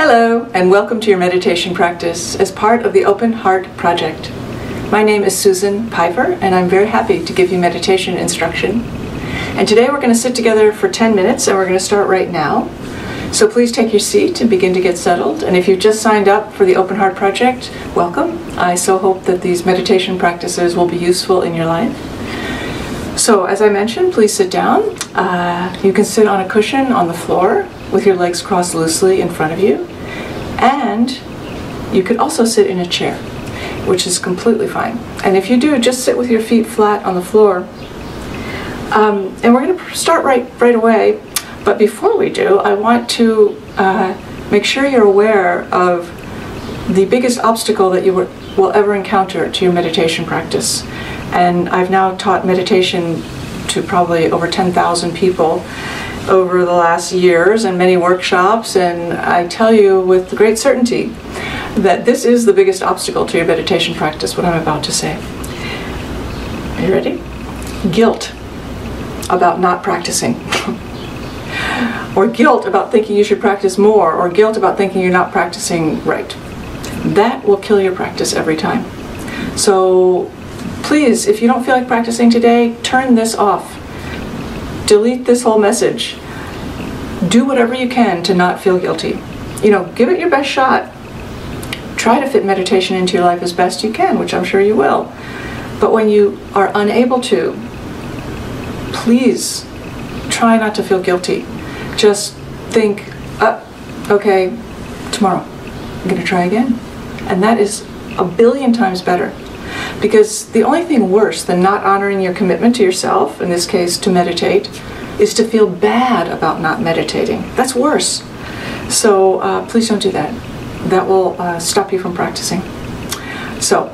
Hello, and welcome to your meditation practice as part of the Open Heart Project. My name is Susan Piper, and I'm very happy to give you meditation instruction. And today we're going to sit together for 10 minutes, and we're going to start right now. So please take your seat and begin to get settled. And if you've just signed up for the Open Heart Project, welcome. I so hope that these meditation practices will be useful in your life. So as I mentioned, please sit down. You can sit on a cushion on the floor with your legs crossed loosely in front of you. And you could also sit in a chair, which is completely fine. And if you do, just sit with your feet flat on the floor. And we're going to start right away. But before we do, I want to make sure you're aware of the biggest obstacle that you will ever encounter to your meditation practice. And I've now taught meditation to probably over 10,000 people over the last years and many workshops, and I tell you with great certainty that this is the biggest obstacle to your meditation practice, what I'm about to say. Are you ready? Guilt about not practicing. Or guilt about thinking you should practice more, or guilt about thinking you're not practicing right. That will kill your practice every time. So please, if you don't feel like practicing today, turn this off. Delete this whole message. Do whatever you can to not feel guilty. Give it your best shot. Try to fit meditation into your life as best you can, which I'm sure you will. But when you are unable to, please try not to feel guilty. Just think, okay, tomorrow I'm going to try again. And that is a billion times better. Because the only thing worse than not honoring your commitment to yourself, in this case to meditate, is to feel bad about not meditating. That's worse. So please don't do that. That will stop you from practicing. So,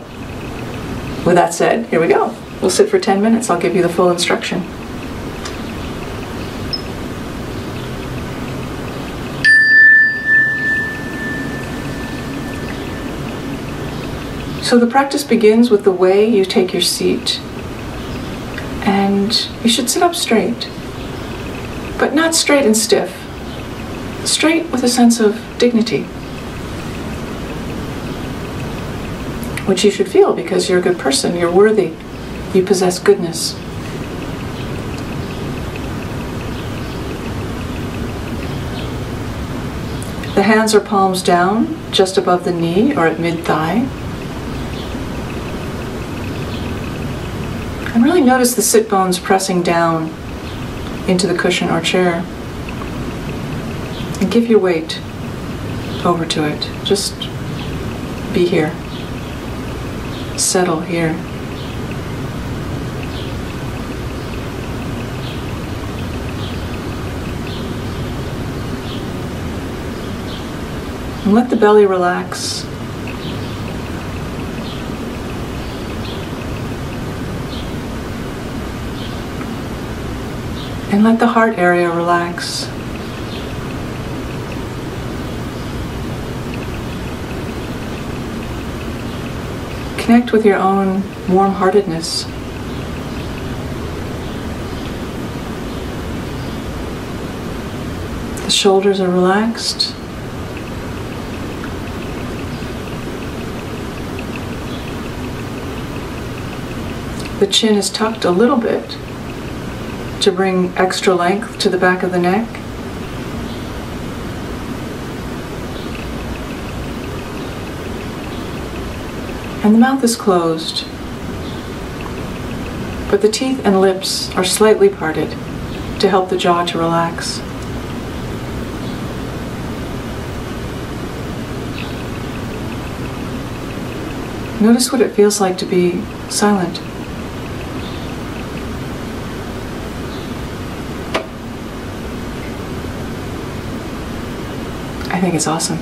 with that said, here we go. We'll sit for 10 minutes. I'll give you the full instruction. So the practice begins with the way you take your seat. And you should sit up straight, but not straight and stiff. Straight with a sense of dignity, which you should feel because you're a good person, you're worthy, you possess goodness. The hands are palms down, just above the knee or at mid-thigh. And really notice the sit bones pressing down into the cushion or chair. And give your weight over to it. Just be here. Settle here. And let the belly relax. And let the heart area relax. Connect with your own warm-heartedness. The shoulders are relaxed. The chin is tucked a little bit to bring extra length to the back of the neck. And the mouth is closed, but the teeth and lips are slightly parted to help the jaw to relax. Notice what it feels like to be silent. I think it's awesome.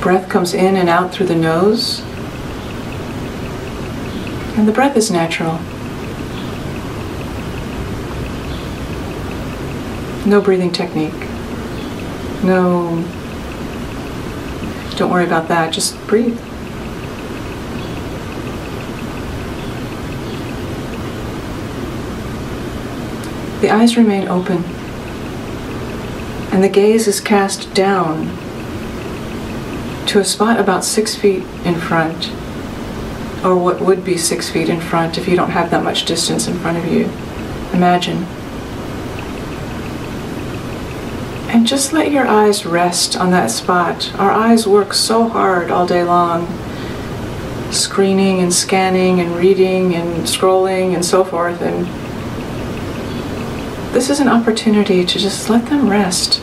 Breath comes in and out through the nose. And the breath is natural. No breathing technique. No, don't worry about that, just breathe. The eyes remain open, and the gaze is cast down to a spot about 6 feet in front, or what would be 6 feet in front if you don't have that much distance in front of you. Imagine. And just let your eyes rest on that spot. Our eyes work so hard all day long, screening and scanning and reading and scrolling and so forth, and this is an opportunity to just let them rest.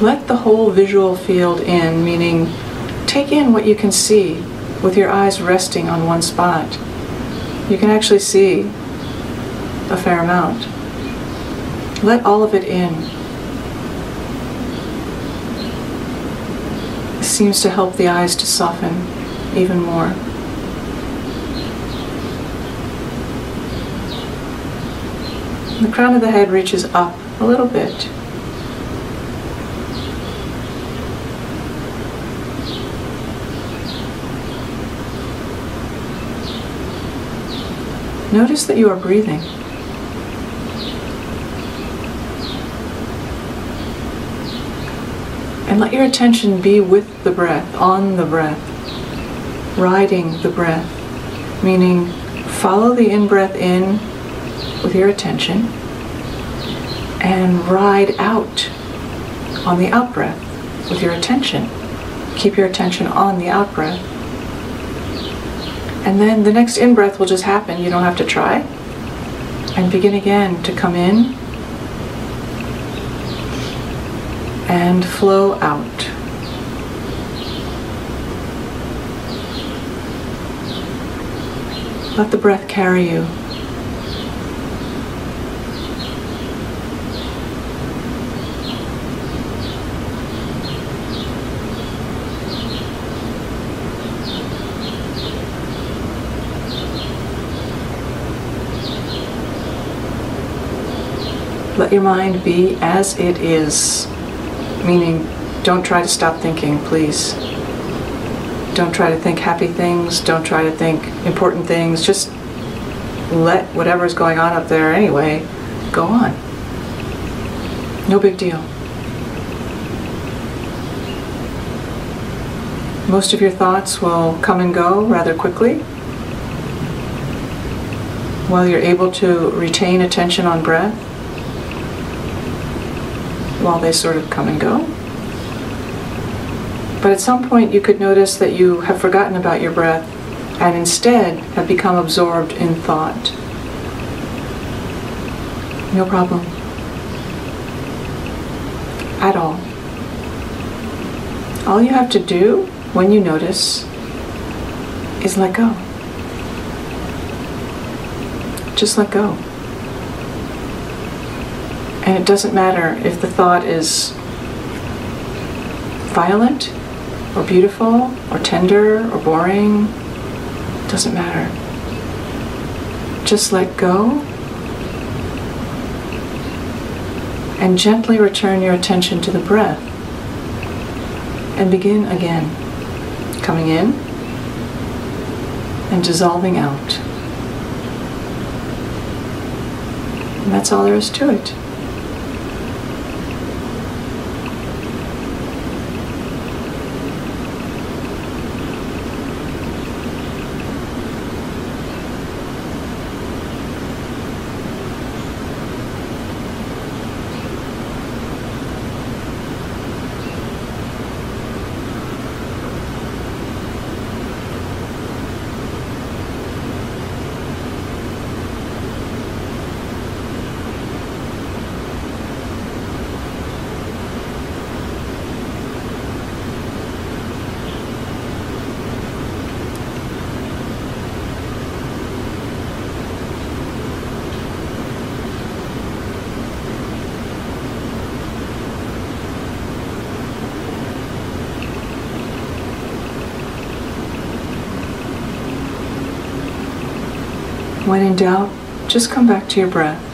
Let the whole visual field in, meaning take in what you can see with your eyes resting on one spot. You can actually see a fair amount. Let all of it in. It seems to help the eyes to soften even more. The crown of the head reaches up a little bit. Notice that you are breathing. And let your attention be with the breath, on the breath, riding the breath, meaning follow the in-breath in with your attention and ride out on the out-breath with your attention. Keep your attention on the out-breath. And then the next in-breath will just happen. You don't have to try. And begin again to come in and flow out. Let the breath carry you. Let your mind be as it is, meaning don't try to stop thinking, please. Don't try to think happy things, don't try to think important things, just let whatever's going on up there anyway go on. No big deal. Most of your thoughts will come and go rather quickly while you're able to retain attention on breath. While they sort of come and go. But at some point you could notice that you have forgotten about your breath and instead have become absorbed in thought. No problem. At all. All you have to do when you notice is let go. Just let go. And it doesn't matter if the thought is violent, or beautiful, or tender, or boring. It doesn't matter. Just let go and gently return your attention to the breath and begin again, coming in and dissolving out. And that's all there is to it. When in doubt, just come back to your breath.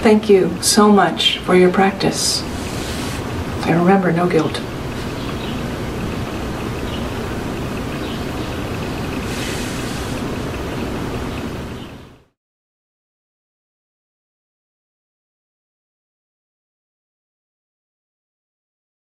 Thank you so much for your practice. And remember, no guilt.